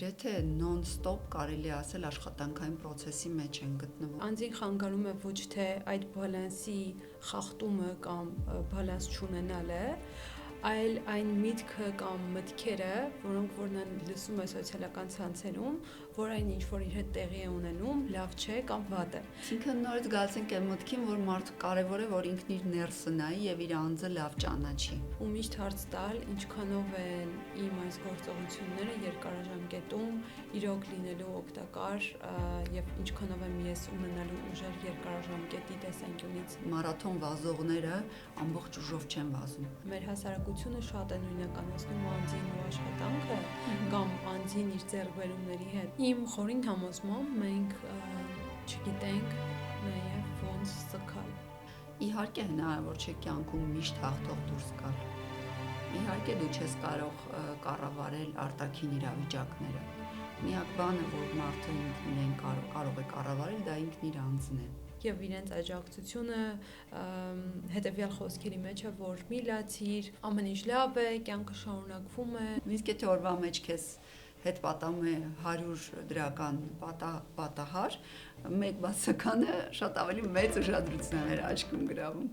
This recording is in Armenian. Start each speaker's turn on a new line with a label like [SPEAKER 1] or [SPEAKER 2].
[SPEAKER 1] գրեթե non-stop կարելի է ասել աշխատանքային process-ի մեջ են գտնվում։
[SPEAKER 2] Անձին խանգարում է ոչ թե այդ բալանսի խախտումը կամ բալանս չունենալը, այլ այն միտքը կամ մտքերը, որոնք որ նա լսում է սոցիալական ցանցերում, որ այն ինչ որ իր հետ տեղի է ունենում, լավ չէ կամ վատ է։
[SPEAKER 1] Այսինքն նորից գալիս ենք այն մտքին, որ մարդը կարևոր է, որ ինքն իր ներսը նայի եւ իր անձը լավ ճանաչի։
[SPEAKER 2] Ու միշտ հարց տալ, ինչքանով են իմ այս գործողությունները երկարաժամկետում իրոք լինելու օգտակար եւ ինչքանով եմ ես ունենալու ուժեր երկարաժամկետի տեսանկյունից։
[SPEAKER 1] Մարաթոն վազողները ամբողջ ուժով չեն վազում։
[SPEAKER 2] Մեր հասարակությունը շատ է նույնականացնում անձին ու աշխատանքը կամ անձին իր ձեռքբերումների հետ։ Իմ խորին համոզմամբ մենք չգիտենք նաեւ ոնց սկալ։
[SPEAKER 1] Իհարկե հնարավոր չէ կյանքում միշտ հաղթող դուրս գալ։ Իհարկե դու չես կարող կառավարել արտաքին իրավիճակները։ Միակ բանը, որ մարդը ինքնին կարող է կառավարել, դա ինքն իր անձն է։
[SPEAKER 2] Եվ իրենց աջակցությունը հետևյալ խոսքերի մեջ է, որ մի լացիր, ամեն ինչ լավ է, կյանքը շարունակվում է։
[SPEAKER 1] Իսկ եթե օրվա մեջ քեզ հետ պատահում է 100 դրական պատահար, մեկ բացականը շատ ավելի մեծ ուշադրություն է մեր աչքում գրավում։